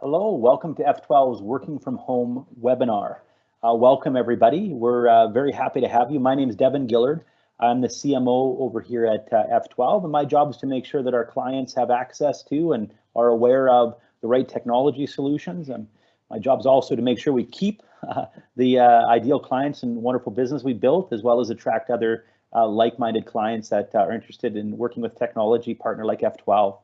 Hello, welcome to F12's Working From Home webinar. Welcome everybody. We're very happy to have you. My name is Devin Gillard. I'm the CMO over here at F12, and my job is to make sure that our clients have access to and are aware of the right technology solutions. And my job is also to make sure we keep the ideal clients and wonderful business we built, as well as attract other like-minded clients that are interested in working with technology partner like F12.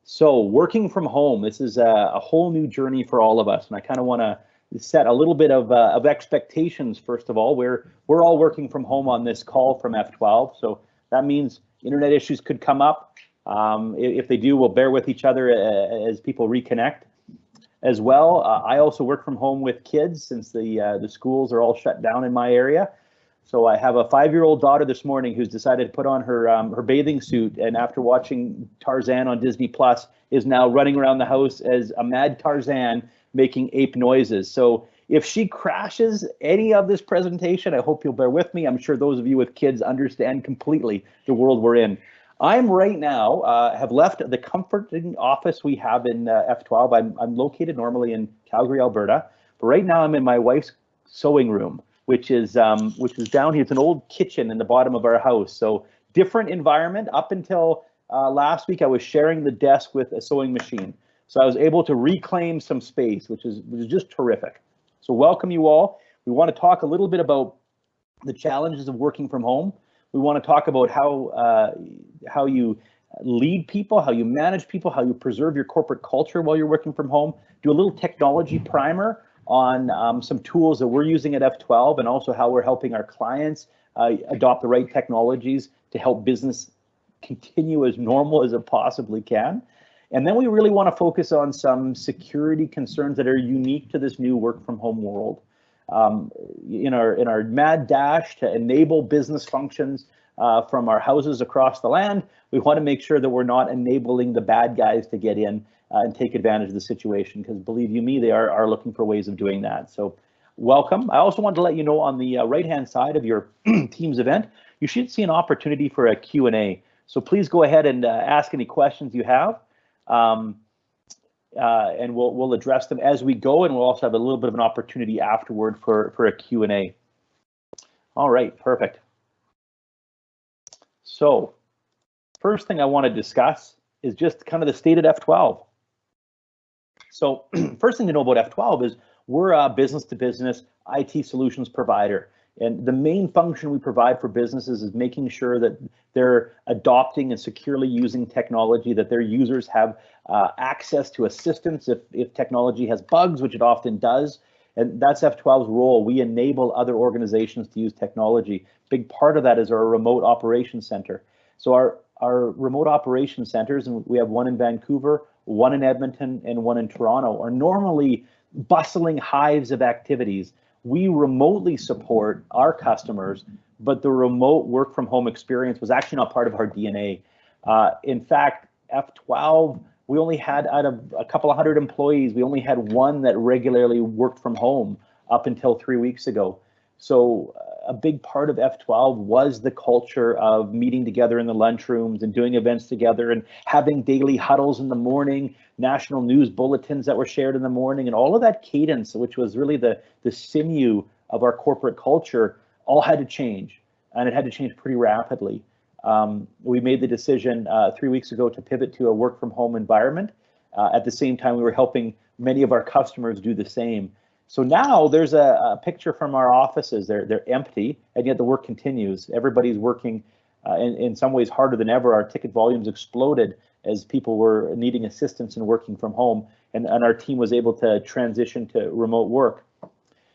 So working from home, this is a whole new journey for all of us, and I kind of want to set a little bit of expectations. First of all, we're all working from home on this call from F12, so that means internet issues could come up. If they do, we'll bear with each other as people reconnect. As well, I also work from home with kids since the schools are all shut down in my area. So I have a 5-year-old daughter this morning who's decided to put on her bathing suit, and after watching Tarzan on Disney Plus, is now running around the house as a mad Tarzan making ape noises. So if she crashes any of this presentation, I hope you'll bear with me. I'm sure those of you with kids understand completely the world we're in. I'm right now, have left the comforting office we have in F12. I'm located normally in Calgary, Alberta, but right now I'm in my wife's sewing room, which is down here. It's an old kitchen in the bottom of our house. So different environment. Up until last week, I was sharing the desk with a sewing machine. So I was able to reclaim some space, which is just terrific. So welcome you all. We want to talk a little bit about the challenges of working from home. We want to talk about how you lead people, how you manage people, how you preserve your corporate culture while you're working from home. Do a little technology primer on some tools that we're using at F12, and also how we're helping our clients adopt the right technologies to help business continue as normal as it possibly can. And then we really want to focus on some security concerns that are unique to this new work from home world. In our mad dash to enable business functions from our houses across the land, we want to make sure that we're not enabling the bad guys to get in and take advantage of the situation, because believe you me, they are looking for ways of doing that. So welcome. I also want to let you know on the right-hand side of your Teams event, you should see an opportunity for a Q&A. So please go ahead and ask any questions you have, and we'll address them as we go, and we'll also have a little bit of an opportunity afterward for a Q&A. All right, perfect. So first thing I want to discuss is just kind of the state at F12. So first thing to know about F12 is we're a business-to-business IT solutions provider. And the main function we provide for businesses is making sure that they're adopting and securely using technology, that their users have access to assistance if technology has bugs, which it often does. And that's F12's role. We enable other organizations to use technology. Big part of that is our remote operations center. So our remote operations centers, and we have one in Vancouver, one in Edmonton, and one in Toronto, are normally bustling hives of activities. We remotely support our customers, but the remote work from home experience was actually not part of our DNA. In fact, F12, we only had, out of a couple of hundred employees, we only had one that regularly worked from home up until 3 weeks ago. So a big part of F12 was the culture of meeting together in the lunchrooms and doing events together and having daily huddles in the morning, national news bulletins that were shared in the morning, and all of that cadence, which was really the sinew of our corporate culture, all had to change, and it had to change pretty rapidly. We made the decision 3 weeks ago to pivot to a work from home environment. At the same time, we were helping many of our customers do the same. So now there's a picture from our offices. They're empty, and yet the work continues. Everybody's working in some ways harder than ever. Our ticket volumes exploded as people were needing assistance in working from home, and our team was able to transition to remote work.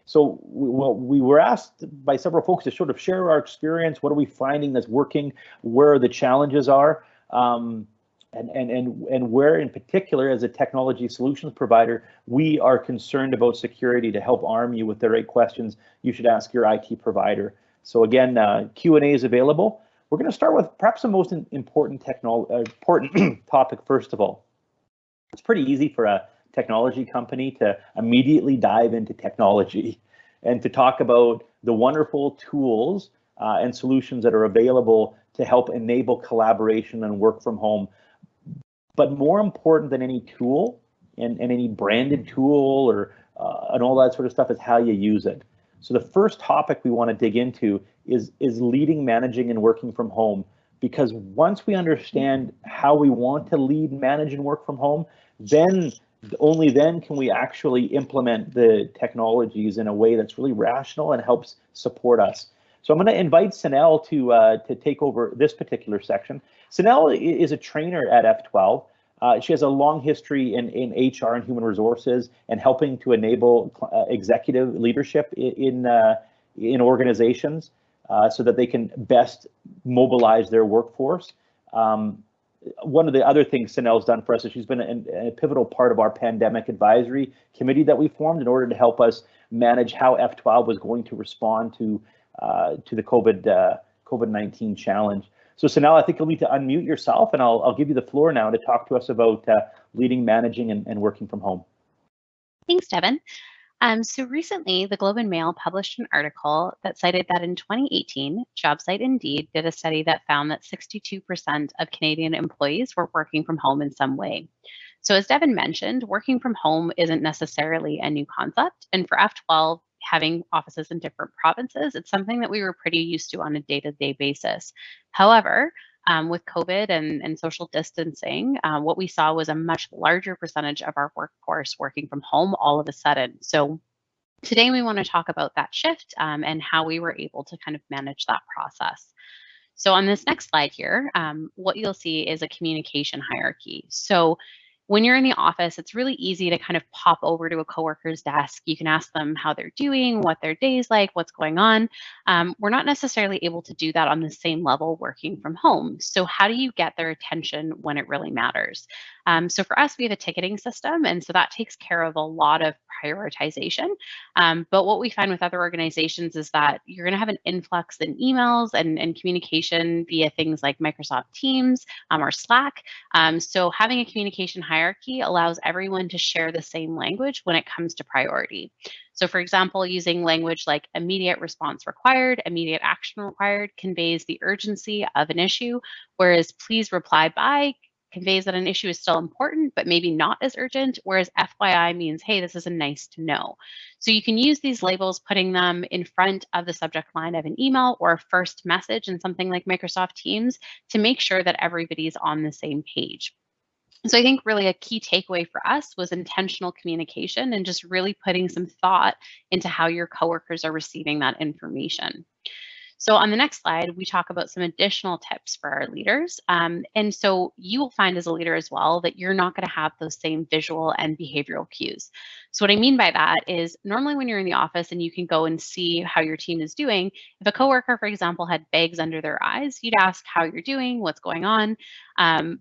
So we were asked by several folks to sort of share our experience. What are we finding that's working? Where the challenges are? And where in particular, as a technology solutions provider, we are concerned about security to help arm you with the right questions you should ask your IT provider. So again, Q&A is available. We're going to start with perhaps the most important topic first of all. It's pretty easy for a technology company to immediately dive into technology and to talk about the wonderful tools and solutions that are available to help enable collaboration and work from home. But more important than any tool and any branded tool or and all that sort of stuff is how you use it. So the first topic we want to dig into is leading, managing, and working from home. Because once we understand how we want to lead, manage, and work from home, then only then can we actually implement the technologies in a way that's really rational and helps support us. So I'm going to invite Sunelle to take over this particular section. Sunelle is a trainer at F12. She has a long history in HR and human resources and helping to enable executive leadership in organizations so that they can best mobilize their workforce. One of the other things Sunelle's done for us is she's been a pivotal part of our pandemic advisory committee that we formed in order to help us manage how F12 was going to respond to the COVID-19 challenge. So Sunelle, I think you'll need to unmute yourself, and I'll give you the floor now to talk to us about leading, managing, and working from home. Thanks, Devin. So recently, the Globe and Mail published an article that cited that in 2018, job site Indeed did a study that found that 62% of Canadian employees were working from home in some way. So as Devin mentioned, working from home isn't necessarily a new concept. And for F12, having offices in different provinces, it's something that we were pretty used to on a day-to-day basis. However, with COVID and social distancing, what we saw was a much larger percentage of our workforce working from home all of a sudden. So today we want to talk about that shift and how we were able to kind of manage that process. So on this next slide here, what you'll see is a communication hierarchy. So when you're in the office, it's really easy to kind of pop over to a coworker's desk. You can ask them how they're doing, what their day's like, what's going on. We're not necessarily able to do that on the same level working from home. So how do you get their attention when it really matters? So for us, we have a ticketing system, and so that takes care of a lot of prioritization. But what we find with other organizations is that you're going to have an influx in emails and communication via things like Microsoft Teams or Slack. So having a communication hierarchy allows everyone to share the same language when it comes to priority. So for example, using language like immediate response required, immediate action required conveys the urgency of an issue, whereas please reply by conveys that an issue is still important, but maybe not as urgent, whereas FYI means, hey, this is a nice to know. So you can use these labels, putting them in front of the subject line of an email or a first message in something like Microsoft Teams to make sure that everybody's on the same page. So I think really a key takeaway for us was intentional communication and just really putting some thought into how your coworkers are receiving that information. So on the next slide, we talk about some additional tips for our leaders. And so you will find as a leader as well that you're not going to have those same visual and behavioral cues. So what I mean by that is normally when you're in the office and you can go and see how your team is doing, if a coworker, for example, had bags under their eyes, you'd ask how you're doing, what's going on.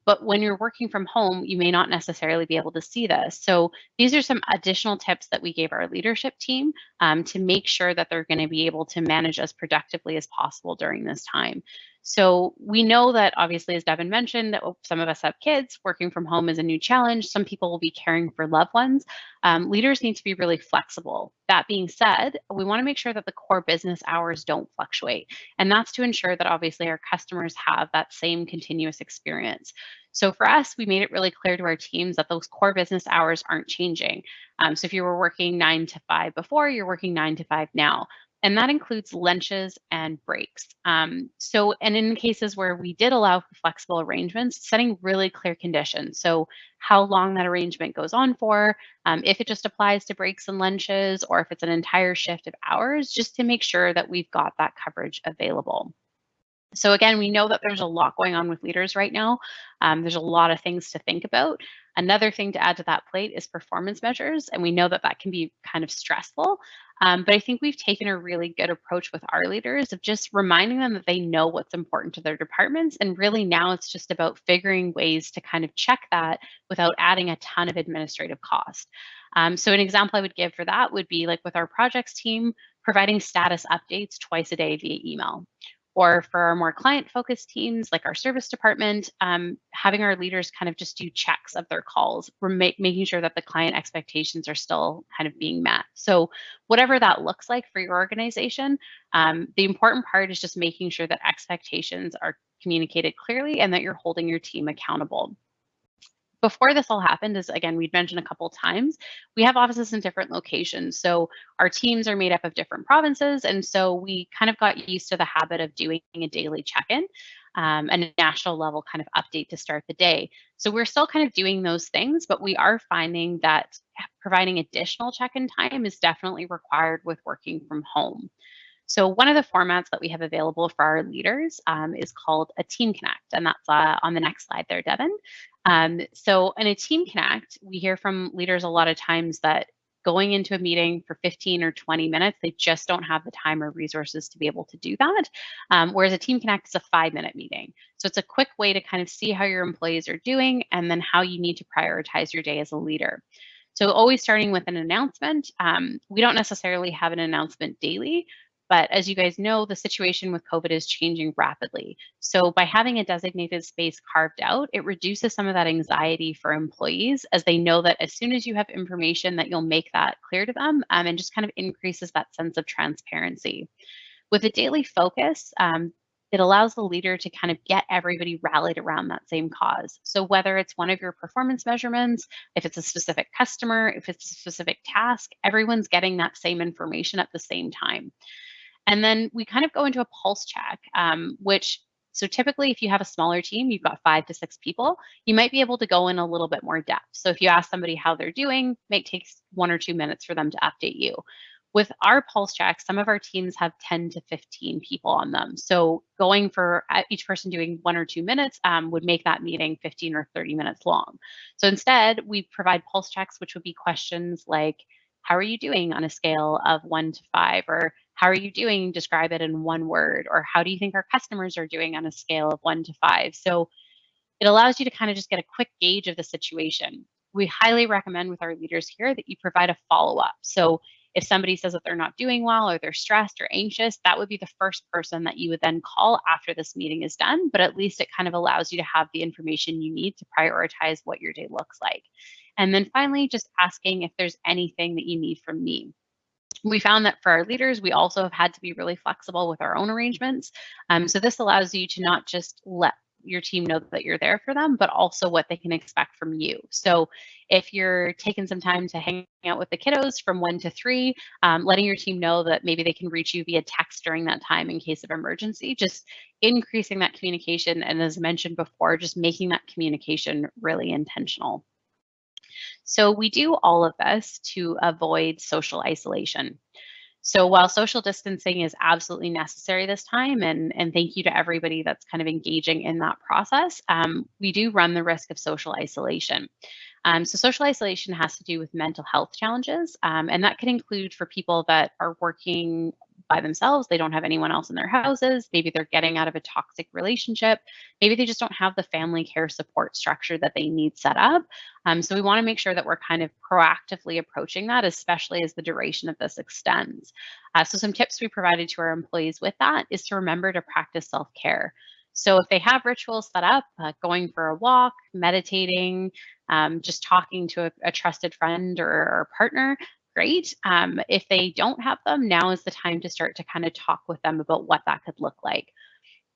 But when you're working from home, you may not necessarily be able to see this. So these are some additional tips that we gave our leadership team to make sure that they're going to be able to manage as productively as possible during this time. So we know that obviously, as Devin mentioned, that some of us have kids. Working from home is a new challenge. Some people will be caring for loved ones. Leaders need to be really flexible. That being said, we want to make sure that the core business hours don't fluctuate. And that's to ensure that obviously our customers have that same continuous experience. So for us, we made it really clear to our teams that those core business hours aren't changing. So if you were working 9 to 5 before, you're working 9 to 5 now. And that includes lunches and breaks. And in cases where we did allow for flexible arrangements, setting really clear conditions. So how long that arrangement goes on for, if it just applies to breaks and lunches, or if it's an entire shift of hours, just to make sure that we've got that coverage available. So again, we know that there's a lot going on with leaders right now. There's a lot of things to think about. Another thing to add to that plate is performance measures, and we know that that can be kind of stressful. But I think we've taken a really good approach with our leaders of just reminding them that they know what's important to their departments. And really now it's just about figuring ways to kind of check that without adding a ton of administrative cost. So an example I would give for that would be like with our projects team, providing status updates twice a day via email. Or for our more client-focused teams, like our service department, having our leaders kind of just do checks of their calls. We're making sure that the client expectations are still kind of being met. So whatever that looks like for your organization, the important part is just making sure that expectations are communicated clearly and that you're holding your team accountable. before this all happened, as again, we'd mentioned a couple times, we have offices in different locations. So our teams are made up of different provinces. And so we kind of got used to the habit of doing a daily check-in and a national level kind of update to start the day. So we're still kind of doing those things, but we are finding that providing additional check-in time is definitely required with working from home. So one of the formats that we have available for our leaders is called a Team Connect, and that's on the next slide there, Devin. So in a Team Connect, we hear from leaders a lot of times that going into a meeting for 15 or 20 minutes, they just don't have the time or resources to be able to do that. Whereas a Team Connect is a 5-minute meeting. So it's a quick way to kind of see how your employees are doing and then how you need to prioritize your day as a leader. So always starting with an announcement. We don't necessarily have an announcement daily, but as you guys know, the situation with COVID is changing rapidly. So by having a designated space carved out, it reduces some of that anxiety for employees as they know that as soon as you have information that you'll make that clear to them and just kind of increases that sense of transparency. With a daily focus, it allows the leader to kind of get everybody rallied around that same cause. So whether it's one of your performance measurements, if it's a specific customer, if it's a specific task, everyone's getting that same information at the same time. And then we kind of go into a pulse check, so typically if you have a smaller team, you've got 5 to 6 people, you might be able to go in a little bit more depth. So if you ask somebody how they're doing, it might take 1 or 2 minutes for them to update you. With our pulse checks, some of our teams have 10 to 15 people on them. So going for each person doing 1 or 2 minutes would make that meeting 15 or 30 minutes long. So instead, we provide pulse checks, which would be questions like, how are you doing on a scale of 1 to 5? Or how are you doing? Describe it in 1 word. Or how do you think our customers are doing on a scale of 1 to 5? So it allows you to kind of just get a quick gauge of the situation. We highly recommend with our leaders here that you provide a follow-up. So if somebody says that they're not doing well or they're stressed or anxious, that would be the first person that you would then call after this meeting is done. But at least it kind of allows you to have the information you need to prioritize what your day looks like. And then finally, just asking if there's anything that you need from me. We found that for our leaders, we also have had to be really flexible with our own arrangements. So this allows you to not just let your team know that you're there for them, but also what they can expect from you. So if you're taking some time to hang out with the kiddos from 1 to 3, letting your team know that maybe they can reach you via text during that time in case of emergency, just increasing that communication. And as mentioned before, just making that communication really intentional. So we do all of this to avoid social isolation. So while social distancing is absolutely necessary this time, and thank you to everybody that's kind of engaging in that process, we do run the risk of social isolation. So social isolation has to do with mental health challenges, and that can include for people that are working by themselves, they don't have anyone else in their houses, maybe they're getting out of a toxic relationship, maybe they just don't have the family care support structure that they need set up. So we want to make sure that we're kind of proactively approaching that, especially as the duration of this extends. So some tips we provided to our employees with that is to remember to practice self-care. So if they have rituals set up, going for a walk, meditating, just talking to a trusted friend or partner, great. If they don't have them, now is the time to start to kind of talk with them about what that could look like.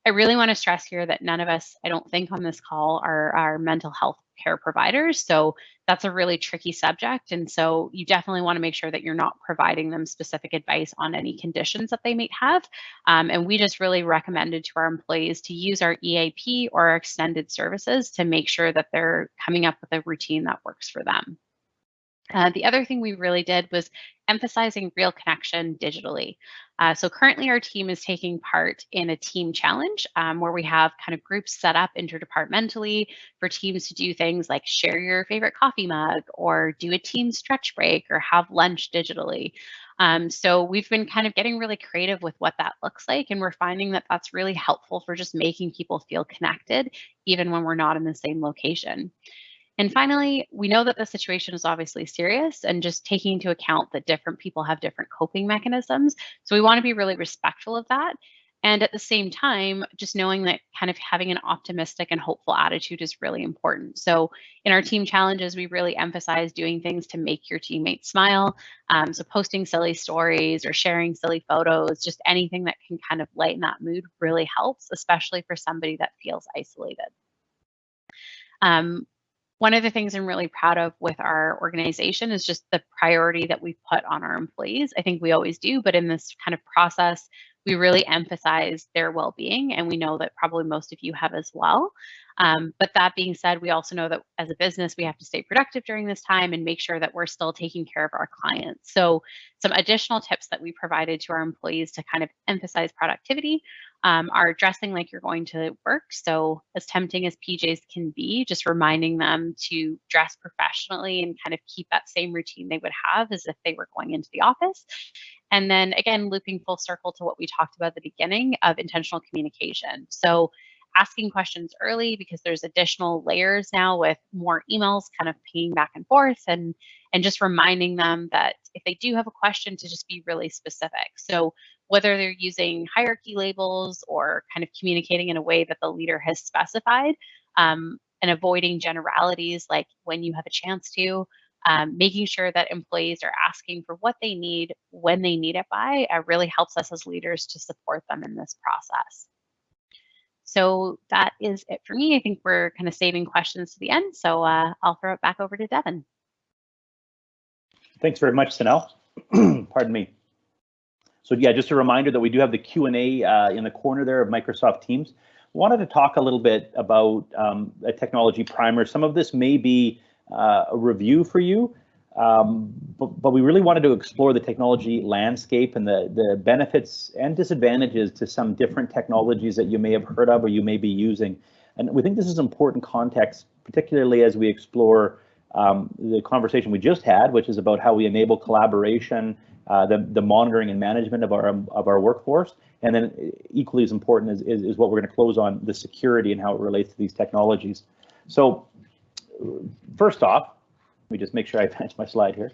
I really want to stress here that none of us, I don't think on this call, are mental health care providers. So that's a really tricky subject. And so you definitely want to make sure that you're not providing them specific advice on any conditions that they might have. And we just really recommended to our employees to use our EAP or our extended services to make sure that they're coming up with a routine that works for them. The other thing we really did was emphasizing real connection digitally. So currently our team is taking part in a team challenge where we have kind of groups set up interdepartmentally for teams to do things like share your favorite coffee mug or do a team stretch break or have lunch digitally. So we've been kind of getting really creative with what that looks like. And we're finding that that's really helpful for just making people feel connected, even when we're not in the same location. And finally, we know that the situation is obviously serious and just taking into account that different people have different coping mechanisms. So we want to be really respectful of that. And at the same time, just knowing that kind of having an optimistic and hopeful attitude is really important. So in our team challenges, we really emphasize doing things to make your teammates smile. So posting silly stories or sharing silly photos, just anything that can kind of lighten that mood really helps, especially for somebody that feels isolated. One of the things I'm really proud of with our organization is just the priority that we put on our employees. I think we always do, but in this kind of process, we really emphasize their well-being, and we know that probably most of you have as well. But that being said, we also know that as a business, we have to stay productive during this time and make sure that we're still taking care of our clients. So some additional tips that we provided to our employees to kind of emphasize productivity are dressing like you're going to work. So as tempting as PJs can be, just reminding them to dress professionally and kind of keep that same routine they would have as if they were going into the office. And then again, looping full circle to what we talked about at the beginning of intentional communication. So asking questions early, because there's additional layers now with more emails kind of pinging back and forth, and just reminding them that if they do have a question, to just be really specific. So whether they're using hierarchy labels or kind of communicating in a way that the leader has specified, and avoiding generalities like when you have a chance to, making sure that employees are asking for what they need when they need it by, really helps us as leaders to support them in this process. So that is it for me. I think we're kind of saving questions to the end, so I'll throw it back over to Devin. Thanks very much, Sunelle. Pardon me. So yeah, just a reminder that we do have the Q&A in the corner there of Microsoft Teams. Wanted to talk a little bit about a technology primer. Some of this may be a review for you, but we really wanted to explore the technology landscape and the benefits and disadvantages to some different technologies that you may have heard of or you may be using. And we think this is important context, particularly as we explore the conversation we just had, which is about how we enable collaboration, the monitoring and management of our workforce, and then equally as important is what we're going to close on, the security and how it relates to these technologies. So first off, let me just make sure I finish my slide here.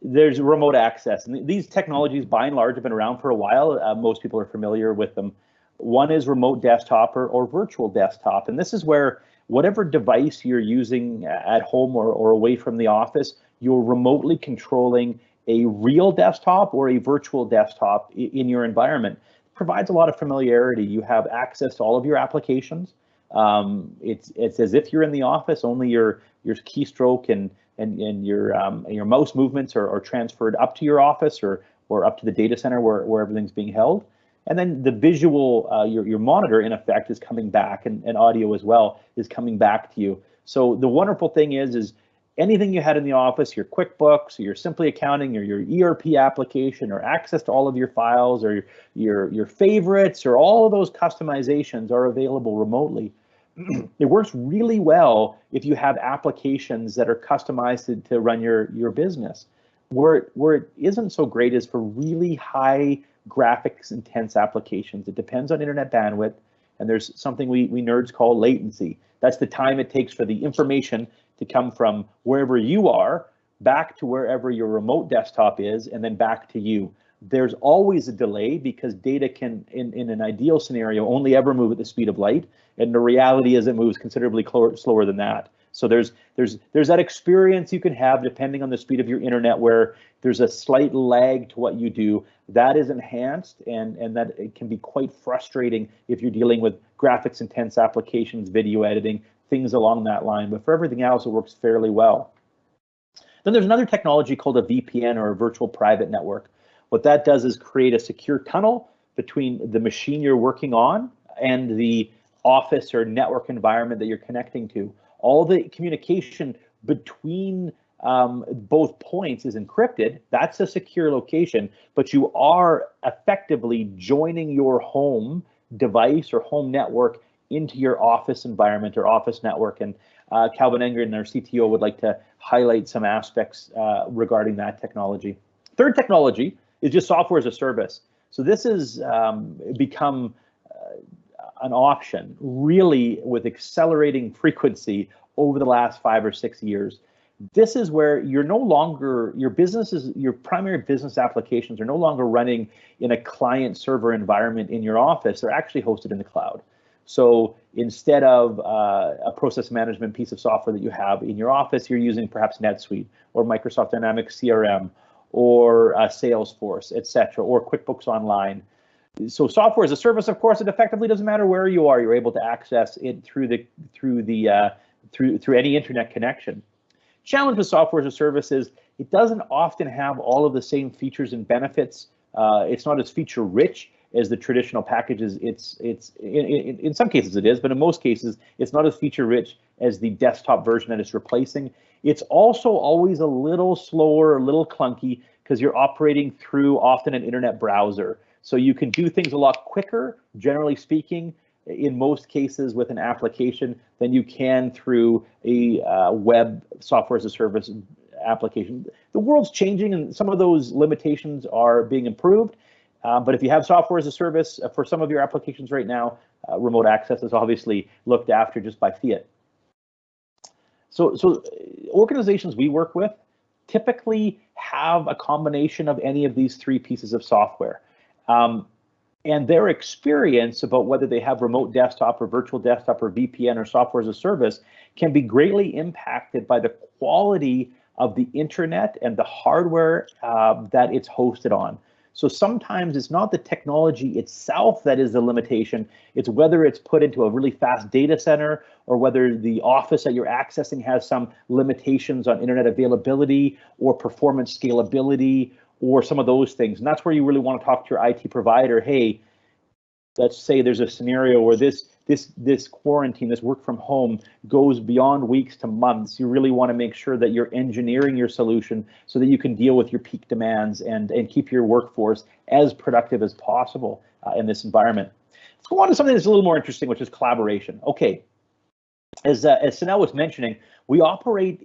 There's remote access, and these technologies by and large have been around for a while. Most people are familiar with them. One is remote desktop or virtual desktop, and this is where whatever device you're using at home or away from the office, you're remotely controlling a real desktop or a virtual desktop in your environment. It provides a lot of familiarity. You have access to all of your applications. It's as if you're in the office, only your keystroke and your mouse movements are transferred up to your office or up to the data center where everything's being held. And then the visual, your monitor in effect is coming back, and audio as well is coming back to you. So the wonderful thing is anything you had in the office, your QuickBooks, or your Simply Accounting, or your ERP application, or access to all of your files, or your favorites, or all of those customizations are available remotely. It works really well if you have applications that are customized to run your business. Where it isn't so great is for really high graphics intense applications. It depends on internet bandwidth, and there's something we nerds call latency. That's the time it takes for the information to come from wherever you are back to wherever your remote desktop is, and then back to you. There's always a delay because data can, in an ideal scenario, only ever move at the speed of light, and the reality is it moves considerably slower than that. So there's that experience you can have depending on the speed of your internet where there's a slight lag to what you do. That is enhanced, and that it can be quite frustrating if you're dealing with graphics intense applications, video editing, things along that line. But for everything else, it works fairly well. Then there's another technology called a VPN, or a virtual private network. What that does is create a secure tunnel between the machine you're working on and the office or network environment that you're connecting to. All the communication between both points is encrypted. That's a secure location, but you are effectively joining your home device or home network into your office environment or office network. And Calvin Engren, our CTO, would like to highlight some aspects regarding that technology. Third technology is just software as a service. So this has become an option really with accelerating frequency over the last 5 or 6 years. This is where you're no longer, your primary business applications are no longer running in a client server environment in your office. They're actually hosted in the cloud. So instead of a process management piece of software that you have in your office, you're using perhaps NetSuite or Microsoft Dynamics CRM or Salesforce, etc., or QuickBooks Online. So software as a service, of course, it effectively doesn't matter where you are. You're able to access it through the through any internet connection. Challenge with software as a service is it doesn't often have all of the same features and benefits. It's not as feature rich as the traditional packages. In some cases it is, but in most cases it's not as feature rich as the desktop version that it's replacing. It's also always a little slower, a little clunky, because you're operating through often an internet browser. So you can do things a lot quicker, generally speaking, in most cases with an application than you can through a web software as a service application. The world's changing and some of those limitations are being improved. But if you have software as a service for some of your applications right now, remote access is obviously looked after just by fiat. So organizations we work with typically have a combination of any of these three pieces of software. And their experience about whether they have remote desktop or virtual desktop or VPN or software as a service can be greatly impacted by the quality of the internet and the hardware that it's hosted on. So sometimes it's not the technology itself that is the limitation, it's whether it's put into a really fast data center or whether the office that you're accessing has some limitations on internet availability or performance scalability or some of those things. And that's where you really want to talk to your IT provider. Hey, let's say there's a scenario where this quarantine, this work from home goes beyond weeks to months. You really want to make sure that you're engineering your solution so that you can deal with your peak demands and keep your workforce as productive as possible in this environment. Let's go on to something that's a little more interesting, which is collaboration. Okay, as Sunelle was mentioning, we operate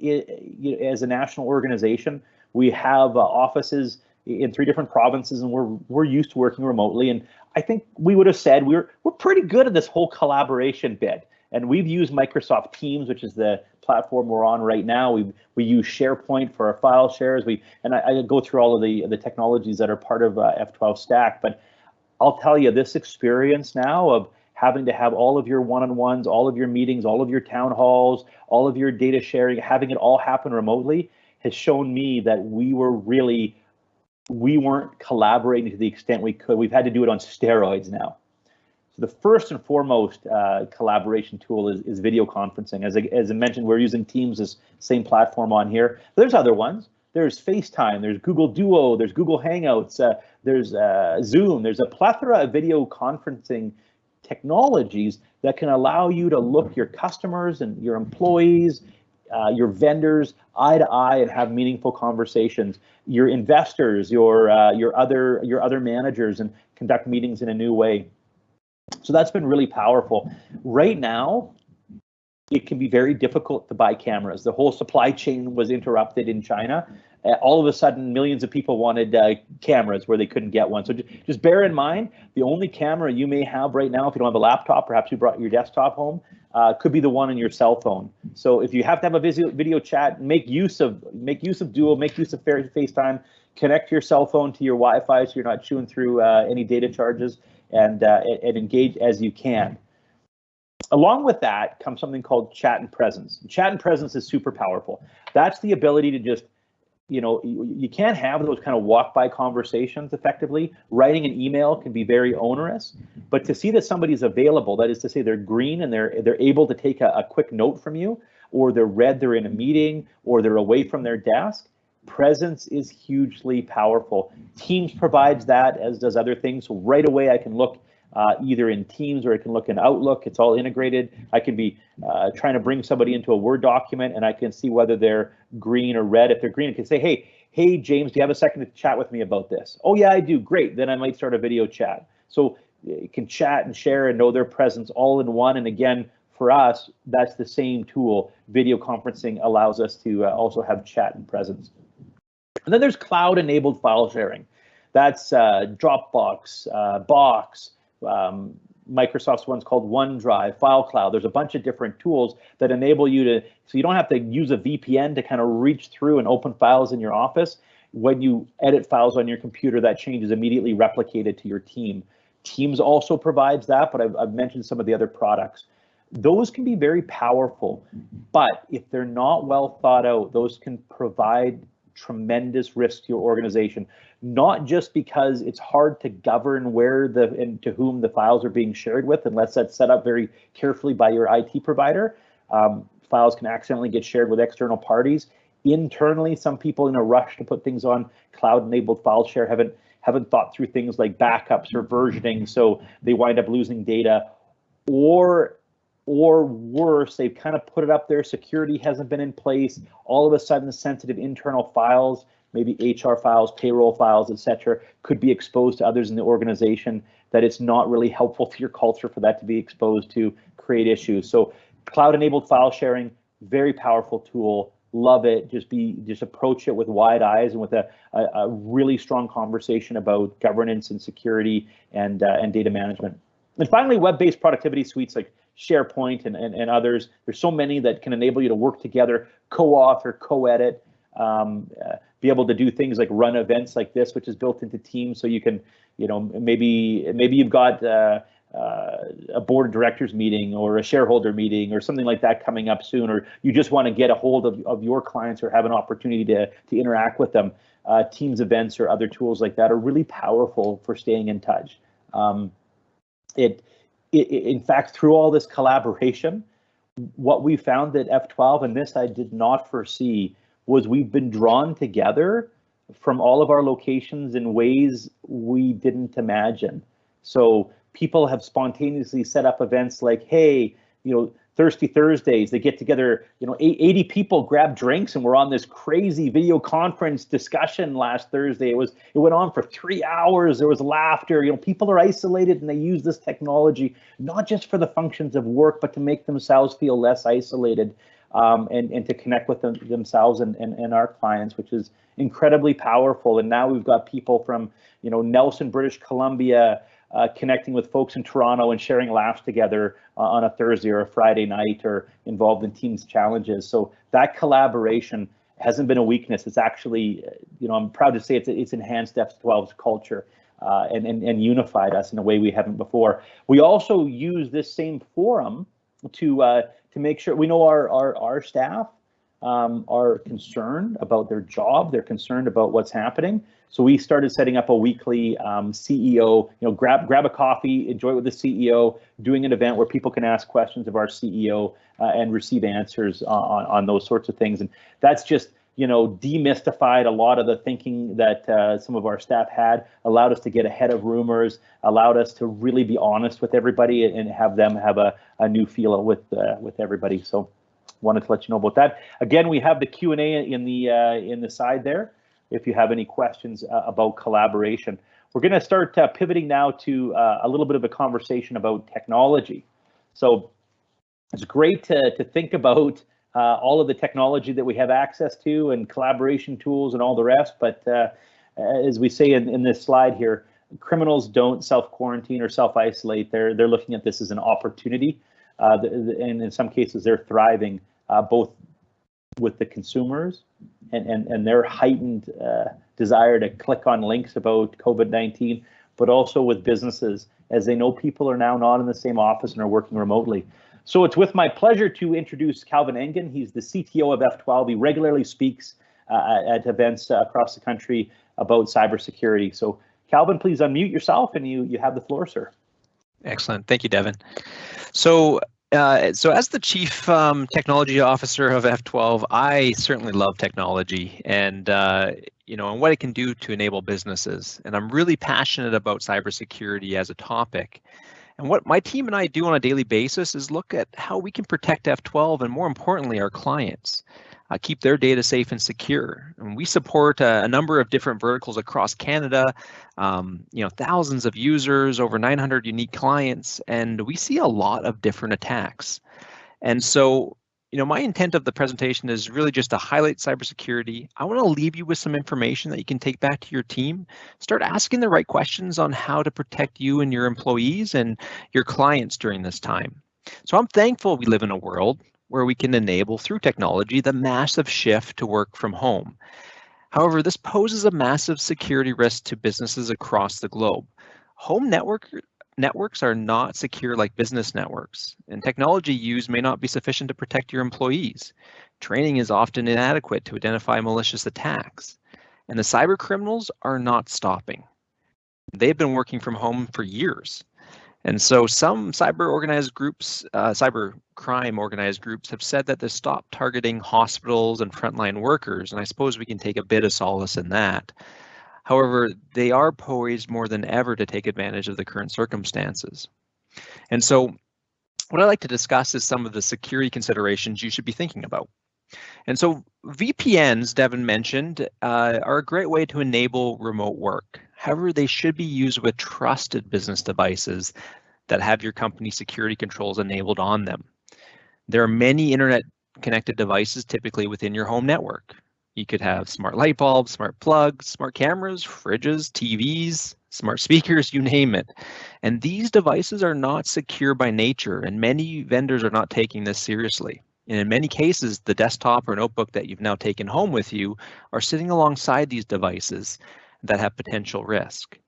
as a national organization. We have offices in 3 different provinces, and we're used to working remotely. And I think we would have said we're pretty good at this whole collaboration bit. And we've used Microsoft Teams, which is the platform we're on right now. We use SharePoint for our file shares. I go through all of the technologies that are part of F12 Stack. But I'll tell you, this experience now of having to have all of your one-on-ones, all of your meetings, all of your town halls, all of your data sharing, having it all happen remotely has shown me that we weren't collaborating to the extent we could. We've had to do it on steroids now. So the first and foremost collaboration tool is video conferencing. As I mentioned, we're using Teams, this same platform on here. But there's other ones. There's FaceTime, there's Google Duo, there's Google Hangouts, there's Zoom. There's a plethora of video conferencing technologies that can allow you to look your customers and your employees, your vendors eye to eye and have meaningful conversations, your investors, your other managers, and conduct meetings in a new way. So that's been really powerful. Right now, it can be very difficult to buy cameras. The whole supply chain was interrupted in China. All of a sudden, millions of people wanted cameras where they couldn't get one. So just bear in mind, the only camera you may have right now, if you don't have a laptop, perhaps you brought your desktop home, could be the one on your cell phone. So if you have to have a video chat, make use of Duo, make use of FaceTime, connect your cell phone to your Wi-Fi so you're not chewing through any data charges, and engage as you can. Along with that comes something called chat and presence. Chat and presence is super powerful. That's the ability to just, you can't have those kind of walk-by conversations effectively. Writing an email can be very onerous, but to see that somebody's available, that is to say they're green and they're able to take a quick note from you, or they're in a meeting, or they're away from their desk, presence is hugely powerful. Teams provides that, as does other things. So right away I can look either in Teams or I can look in Outlook. It's all integrated. I can be trying to bring somebody into a Word document and I can see whether they're green or red. If they're green, I can say, hey, James, do you have a second to chat with me about this? Oh yeah, I do. Great. Then I might start a video chat. So you can chat and share and know their presence all in one. And again, for us, that's the same tool. Video conferencing allows us to also have chat and presence. And then there's cloud-enabled file sharing. That's Dropbox, Box, Microsoft's one's called OneDrive, File Cloud. There's a bunch of different tools that enable you to, so you don't have to use a VPN to kind of reach through and open files in your office. When you edit files on your computer, that change is immediately replicated to your team. Teams also provides that, but I've mentioned some of the other products. Those can be very powerful, but if they're not well thought out, those can provide tremendous risk to your organization, not just because it's hard to govern where and to whom the files are being shared with, unless that's set up very carefully by your IT provider. files can accidentally get shared with external parties. Internally, some people in a rush to put things on cloud-enabled file share haven't thought through things like backups or versioning, so they wind up losing data. Or worse, they've kind of put it up there, security hasn't been in place. All of a sudden, the sensitive internal files, maybe HR files, payroll files, etc., could be exposed to others in the organization, that it's not really helpful to your culture for that to be exposed to create issues. So cloud-enabled file sharing, very powerful tool. Love it. Just approach it with wide eyes and with a really strong conversation about governance and security and data management. And finally, web-based productivity suites like SharePoint and others. There's so many that can enable you to work together, co-author, co-edit, be able to do things like run events like this, which is built into Teams, so you can, maybe you've got a board of directors meeting or a shareholder meeting or something like that coming up soon, or you just want to get a hold of your clients or have an opportunity to interact with them. Teams events or other tools like that are really powerful for staying in touch. In fact, through all this collaboration, what we found at F12, and this I did not foresee, was we've been drawn together from all of our locations in ways we didn't imagine. So people have spontaneously set up events like, hey, Thirsty Thursdays, they get together, 80 people grab drinks, and we're on this crazy video conference discussion last Thursday. It went on for 3 hours. There was laughter. People are isolated, and they use this technology not just for the functions of work, but to make themselves feel less isolated, and to connect with themselves and our clients, which is incredibly powerful. And now we've got people from Nelson, British Columbia, connecting with folks in Toronto and sharing laughs together on a Thursday or a Friday night, or involved in Teams challenges. So that collaboration hasn't been a weakness. It's actually, I'm proud to say it's enhanced F12's culture and unified us in a way we haven't before. We also use this same forum to make sure we know our staff are concerned about their job. They're concerned about what's happening. So we started setting up a weekly CEO, grab a coffee, enjoy it with the CEO, doing an event where people can ask questions of our CEO and receive answers on those sorts of things. And that's just, demystified a lot of the thinking that some of our staff had, allowed us to get ahead of rumors, allowed us to really be honest with everybody and have them have a new feel with everybody. So wanted to let you know about that. Again, we have the Q&A in the side there, if you have any questions about collaboration. We're going to start pivoting now to a little bit of a conversation about technology. So it's great to think about all of the technology that we have access to and collaboration tools and all the rest. But as we say in this slide here, criminals don't self-quarantine or self-isolate. They're looking at this as an opportunity. And in some cases, they're thriving both with the consumers and their heightened desire to click on links about COVID-19, but also with businesses, as they know people are now not in the same office and are working remotely. So it's with my pleasure to introduce Calvin Engen. He's the CTO of F12. He regularly speaks at events across the country about cybersecurity. So Calvin, please unmute yourself, and you have the floor, sir. Excellent. Thank you, Devin. So as the Chief Technology Officer of F12, I certainly love technology and and what it can do to enable businesses. And I'm really passionate about cybersecurity as a topic. And what my team and I do on a daily basis is look at how we can protect F12 and, more importantly, our clients. Keep their data safe and secure. And we support a number of different verticals across Canada, thousands of users, over 900 unique clients, and we see a lot of different attacks. And so, my intent of the presentation is really just to highlight cybersecurity. I want to leave you with some information that you can take back to your team. Start asking the right questions on how to protect you and your employees and your clients during this time. So I'm thankful we live in a world where we can enable through technology the massive shift to work from home. However, this poses a massive security risk to businesses across the globe. Home networks are not secure like business networks, and technology used may not be sufficient to protect your employees. Training is often inadequate to identify malicious attacks, and the cyber criminals are not stopping. They've been working from home for years. And so some cyber crime organized groups have said that they stop targeting hospitals and frontline workers, and I suppose we can take a bit of solace in that. However, they are poised more than ever to take advantage of the current circumstances. And so what I'd like to discuss is some of the security considerations you should be thinking about. And so VPNs, Devin mentioned, are a great way to enable remote work. However, they should be used with trusted business devices that have your company security controls enabled on them. There are many internet connected devices typically within your home network. You could have smart light bulbs, smart plugs, smart cameras, fridges, TVs, smart speakers, you name it. And these devices are not secure by nature, and many vendors are not taking this seriously. And in many cases, the desktop or notebook that you've now taken home with you are sitting alongside these devices that have potential risk.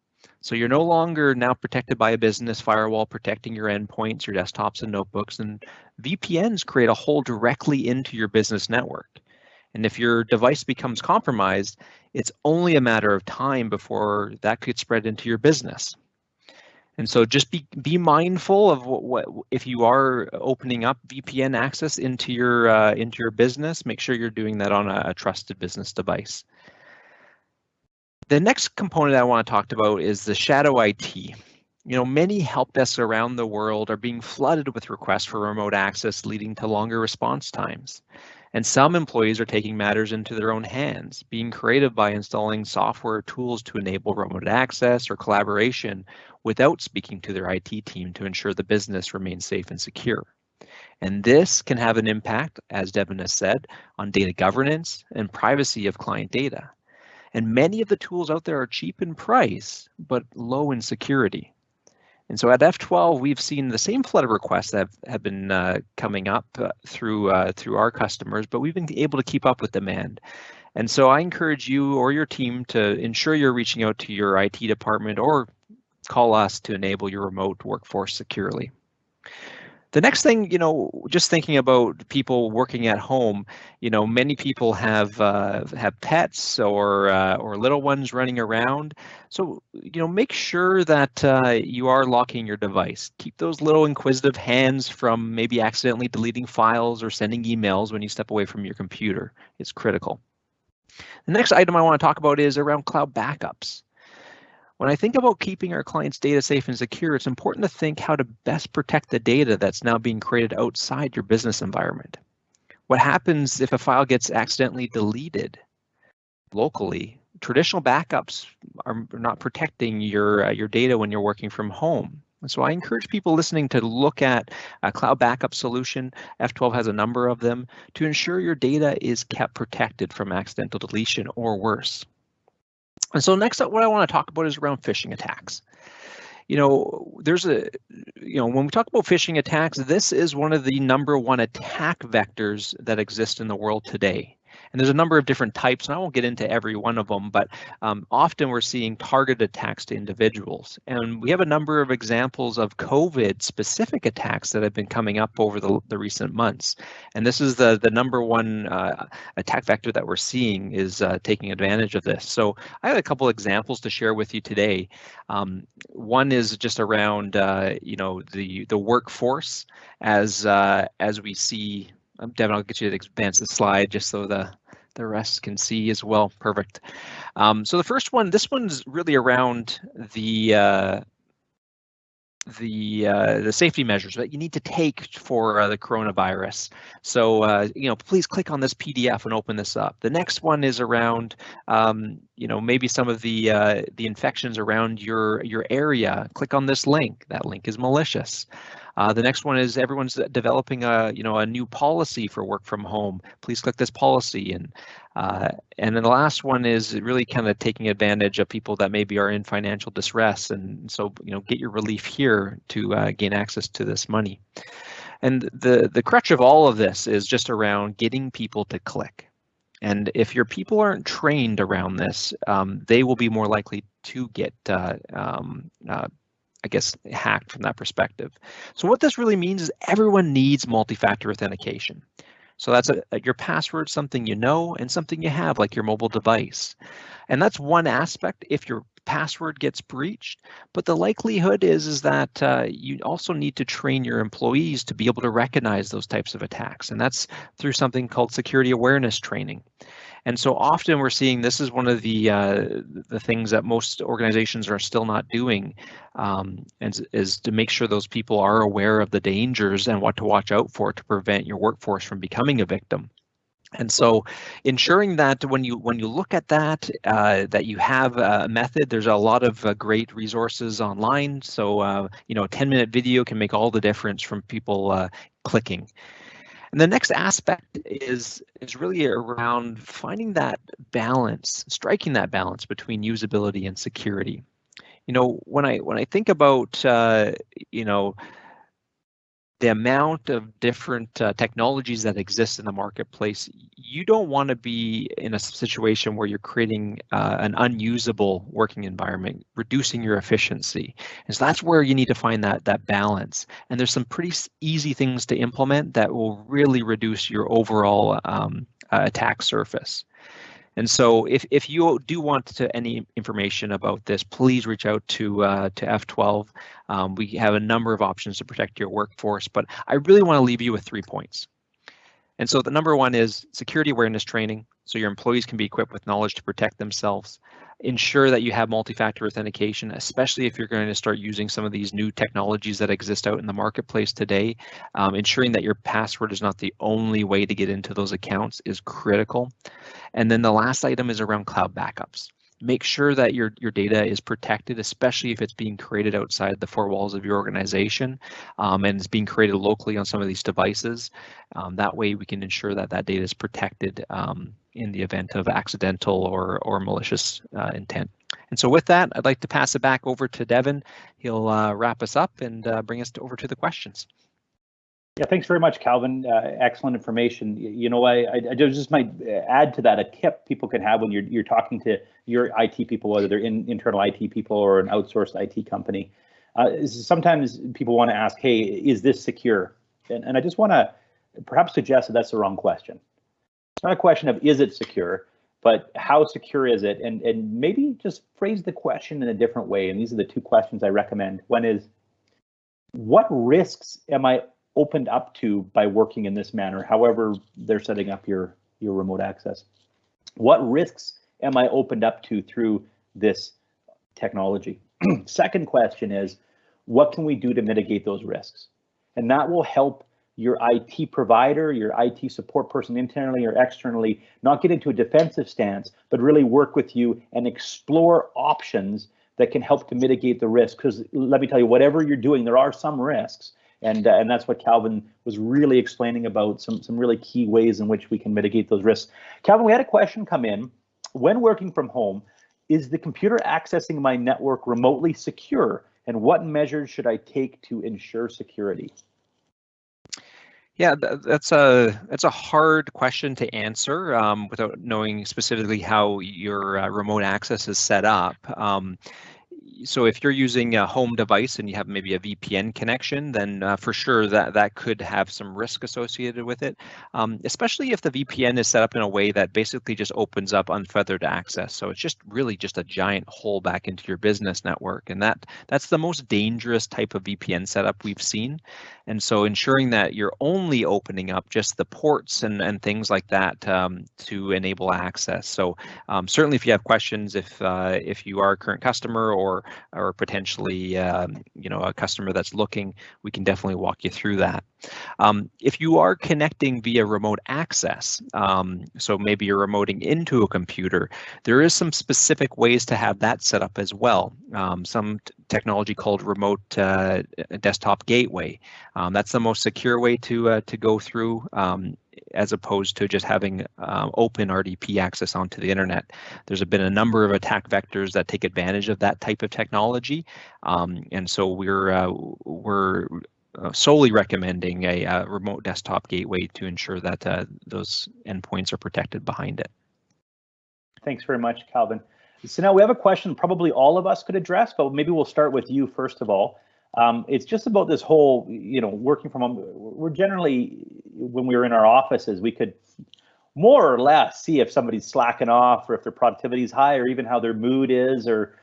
So you're no longer now protected by a business firewall protecting your endpoints, your desktops and notebooks, and VPNs create a hole directly into your business network. And if your device becomes compromised, it's only a matter of time before that could spread into your business. And so just be mindful of what if you are opening up VPN access into your business, make sure you're doing that on a trusted business device. The next component I want to talk about is the shadow IT. You know, many help desks around the world are being flooded with requests for remote access, leading to longer response times. And some employees are taking matters into their own hands, being creative by installing software tools to enable remote access or collaboration without speaking to their IT team to ensure the business remains safe and secure. And this can have an impact, as Devin has said, on data governance and privacy of client data. And many of the tools out there are cheap in price, but low in security. And so at F12, we've seen the same flood of requests that have been coming up through our customers, but we've been able to keep up with demand. And so I encourage you or your team to ensure you're reaching out to your IT department or call us to enable your remote workforce securely. The next thing, you know, just thinking about people working at home, you know, many people have pets or little ones running around. So, you know, make sure that you are locking your device. Keep those little inquisitive hands from maybe accidentally deleting files or sending emails when you step away from your computer. It's critical. The next item I want to talk about is around cloud backups. When I think about keeping our clients' data safe and secure, it's important to think how to best protect the data that's now being created outside your business environment. What happens if a file gets accidentally deleted locally? Traditional backups are not protecting your data when you're working from home. And so I encourage people listening to look at a cloud backup solution. F12 has a number of them to ensure your data is kept protected from accidental deletion or worse. And so next up, what I want to talk about is around phishing attacks. You know, when we talk about phishing attacks, this is one of the #1 attack vectors that exist in the world today. And there's a number of different types, and I won't get into every one of them, but often we're seeing targeted attacks to individuals. And we have a number of examples of COVID-specific attacks that have been coming up over the recent months. And this is the #1 attack vector that we're seeing is taking advantage of this. So I have a couple examples to share with you today. One is just around, you know, the workforce as we see. Devin, I'll get you to advance the slide just so the rest can see as well. Perfect. So the first one, this one's really around the safety measures that you need to take for the coronavirus. So, you know, please click on this PDF and open this up. The next one is around, you know, maybe some of the infections around your area. Click on this link. That link is malicious. The next one is everyone's developing a new policy for work from home. Please click this policy, and then the last one is really kind of taking advantage of people that maybe are in financial distress, and so get your relief here to gain access to this money. And the crutch of all of this is just around getting people to click. And if your people aren't trained around this, they will be more likely to get I guess, hacked from that perspective. So what this really means is everyone needs multi-factor authentication. So that's your password, something you know, and something you have, like your mobile device. And that's one aspect if your password gets breached. But the likelihood is that you also need to train your employees to be able to recognize those types of attacks. And that's through something called security awareness training. And so often we're seeing this is one of the things that most organizations are still not doing, is to make sure those people are aware of the dangers and what to watch out for to prevent your workforce from becoming a victim. And so ensuring that when you look at that, that you have a method, there's a lot of great resources online. So, a 10-minute video can make all the difference from people clicking. And the next aspect is really around finding that balance, striking that balance between usability and security. When I think about, the amount of different technologies that exist in the marketplace, you don't want to be in a situation where you're creating an unusable working environment, reducing your efficiency. And so that's where you need to find that balance. And there's some pretty easy things to implement that will really reduce your overall attack surface. And so if you do want any information about this, please reach out to F12. We have a number of options to protect your workforce, but I really want to leave you with 3 points. And so the number one is security awareness training, so your employees can be equipped with knowledge to protect themselves. Ensure that you have multi-factor authentication, especially if you're going to start using some of these new technologies that exist out in the marketplace today. Ensuring that your password is not the only way to get into those accounts is critical. And then the last item is around cloud backups. Make sure that your data is protected, especially if it's being created outside the four walls of your organization and it's being created locally on some of these devices. That way we can ensure that that data is protected in the event of accidental or malicious intent. And so with that, I'd like to pass it back over to Devin. He'll wrap us up and bring us over to the questions. Yeah, thanks very much, Calvin. Excellent information. I just might add to that a tip people can have when you're talking to your IT people, whether they're internal IT people or an outsourced IT company. Sometimes people want to ask, hey, is this secure? And I just want to perhaps suggest that that's the wrong question. It's not a question of is it secure, but how secure is it? And maybe just phrase the question in a different way. And these are the two questions I recommend. One is, what risks am I opened up to by working in this manner, however they're setting up your remote access? What risks am I opened up to through this technology? Second question is, what can we do to mitigate those risks? And that will help your IT provider, your IT support person internally or externally, not get into a defensive stance, but really work with you and explore options that can help to mitigate the risk. Because let me tell you, whatever you're doing, there are some risks. And that's what Calvin was really explaining about, some really key ways in which we can mitigate those risks. Calvin, we had a question come in. When working from home, is the computer accessing my network remotely secure? And what measures should I take to ensure security? Yeah, that's a hard question to answer without knowing specifically how your remote access is set up. So if you're using a home device and you have maybe a VPN connection, then for sure that could have some risk associated with it, especially if the VPN is set up in a way that basically just opens up unfeathered access. So it's just really just a giant hole back into your business network. And that's the most dangerous type of VPN setup we've seen. And so ensuring that you're only opening up just the ports and things like that to enable access. So certainly if you have questions, if you are a current customer or potentially a customer that's looking, we can definitely walk you through that. If you are connecting via remote access, so maybe you're remoting into a computer, there is some specific ways to have that set up as well. Some technology called remote desktop gateway. That's the most secure way to go through, as opposed to just having open RDP access onto the internet. There's been a number of attack vectors that take advantage of that type of technology, and so we're solely recommending a remote desktop gateway to ensure that those endpoints are protected behind it. Thanks very much, Calvin. So now we have a question probably all of us could address, but maybe we'll start with you first of all. It's just about this whole, working from home. We're generally, when we were in our offices, we could more or less see if somebody's slacking off or if their productivity is high, or even how their mood is, or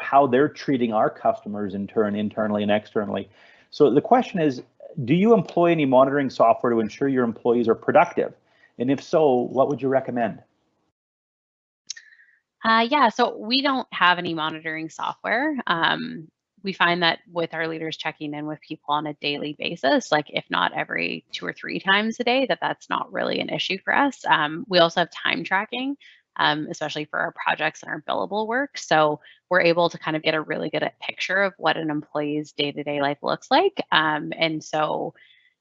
how they're treating our customers in turn, internally and externally. So the question is, do you employ any monitoring software to ensure your employees are productive? And if so, what would you recommend? Yeah, so we don't have any monitoring software. We find that with our leaders checking in with people on a daily basis, like if not every 2 or 3 times a day, that's not really an issue for us. We also have time tracking, especially for our projects and our billable work. So we're able to kind of get a really good picture of what an employee's day-to-day life looks like. And so,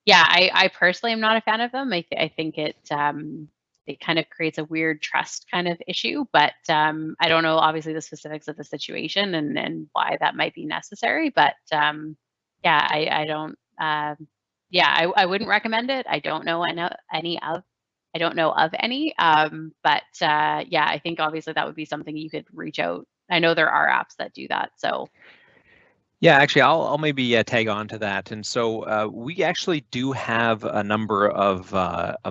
yeah, I personally am not a fan of them. I think it kind of creates a weird trust kind of issue, but I don't know obviously the specifics of the situation and why that might be necessary, but yeah, I don't, yeah, I wouldn't recommend it. I don't know any of any, but yeah, I think obviously that would be something you could reach out. I know there are apps that do that, so. Yeah, actually, I'll maybe tag on to that. And so we actually do have a number of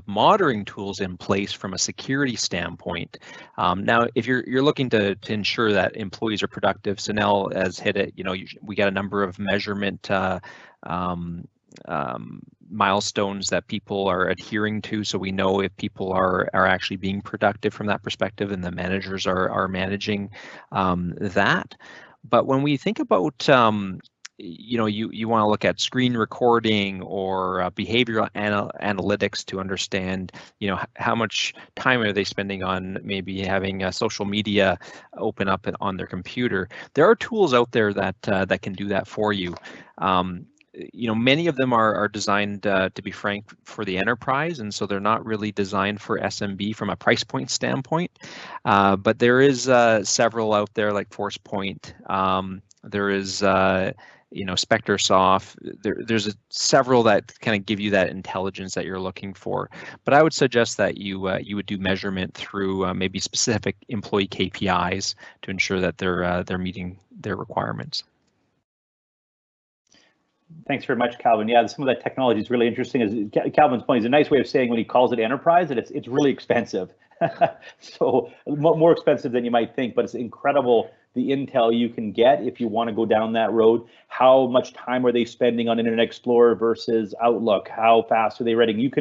monitoring tools in place from a security standpoint. Now, if you're looking to ensure that employees are productive, Sunelle has hit it. We got a number of measurement milestones that people are adhering to, so we know if people are actually being productive from that perspective, and the managers are managing that. But when we think about, you want to look at screen recording or behavioral analytics to understand, how much time are they spending on maybe having social media open up on their computer. There are tools out there that can do that for you. Many of them are designed, to be frank, for the enterprise, and so they're not really designed for SMB from a price point standpoint. But there is several out there like ForcePoint. There is SpectreSoft. There's several that kind of give you that intelligence that you're looking for. But I would suggest that you would do measurement through maybe specific employee KPIs to ensure that they're meeting their requirements. Thanks very much, Calvin. Yeah, some of that technology is really interesting. As Calvin's point is a nice way of saying when he calls it enterprise, that it's really expensive. So more expensive than you might think, but it's incredible the intel you can get if you want to go down that road. How much time are they spending on Internet Explorer versus Outlook? How fast are they writing?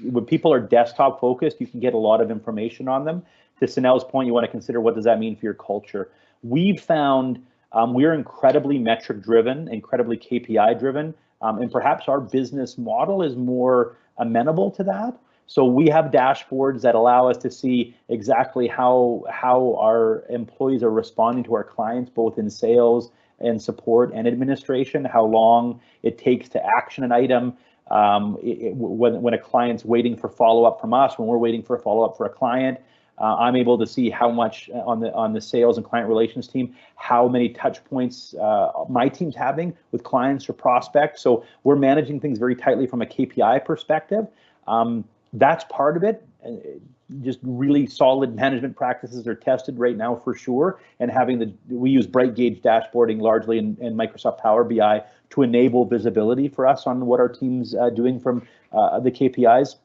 When people are desktop focused, you can get a lot of information on them. To Sunelle's point, you want to consider what does that mean for your culture. We've found we're incredibly metric driven, incredibly KPI driven, and perhaps our business model is more amenable to that. So we have dashboards that allow us to see exactly how our employees are responding to our clients, both in sales and support and administration, how long it takes to action an item, when a client's waiting for follow-up from us, when we're waiting for a follow-up for a client. I'm able to see how much on the sales and client relations team, how many touch points my team's having with clients or prospects. So we're managing things very tightly from a KPI perspective. That's part of it. Just really solid management practices are tested right now for sure. And we use Bright Gauge dashboarding largely in Microsoft Power BI to enable visibility for us on what our team's doing from the KPIs.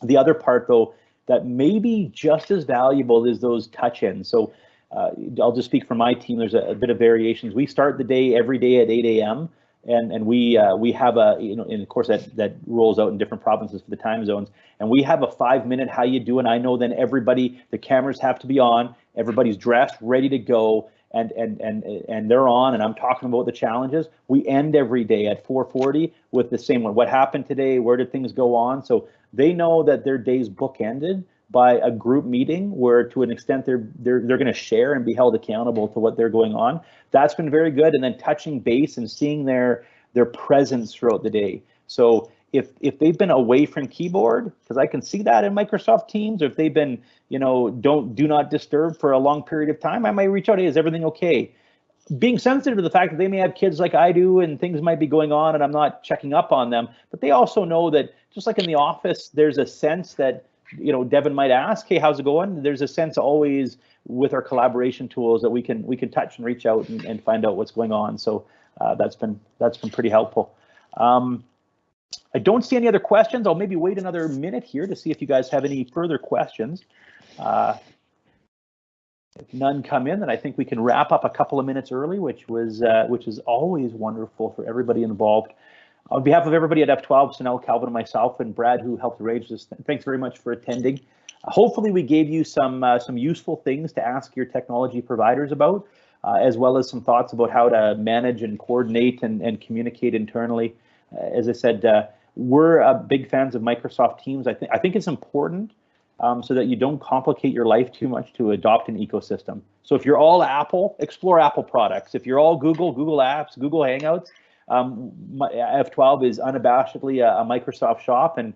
The other part though, that may be just as valuable as those touch-ins. So I'll just speak for my team. There's a bit of variations. We start the day every day at 8 a.m. and we have and of course that rolls out in different provinces for the time zones. And we have a 5-minute how you doing. I know then the cameras have to be on. Everybody's dressed, ready to go, and they're on. And I'm talking about the challenges. We end every day at 4:40 with the same one. What happened today? Where did things go on? So they know that their day's bookended by a group meeting where to an extent they're going to share and be held accountable to what they're going on. That's been very good. And then touching base and seeing their presence throughout the day. So if they've been away from keyboard, because I can see that in Microsoft Teams, or if they've been, do not disturb for a long period of time, I might reach out, hey, is everything okay? Being sensitive to the fact that they may have kids like I do and things might be going on and I'm not checking up on them, but they also know that just like in the office, there's a sense that, Devin might ask, hey, how's it going? There's a sense always with our collaboration tools that we can touch and reach out and find out what's going on. So that's been pretty helpful. I don't see any other questions. I'll maybe wait another minute here to see if you guys have any further questions. If none come in, then I think we can wrap up a couple of minutes early, which is always wonderful for everybody involved. On behalf of everybody at F12, Sunelle, Calvin, and myself, and Brad, who helped arrange this, thanks very much for attending. Hopefully, we gave you some useful things to ask your technology providers about, as well as some thoughts about how to manage and coordinate and communicate internally. As I said, we're big fans of Microsoft Teams. I think it's important so that you don't complicate your life too much to adopt an ecosystem. So if you're all Apple, explore Apple products. If you're all Google Apps, Google Hangouts, F12 is unabashedly a Microsoft shop, and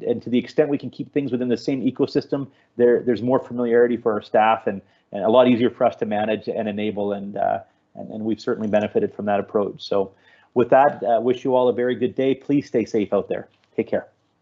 to the extent we can keep things within the same ecosystem, there's more familiarity for our staff and a lot easier for us to manage and enable, and we've certainly benefited from that approach. So with that, wish you all a very good day. Please stay safe out there. Take care.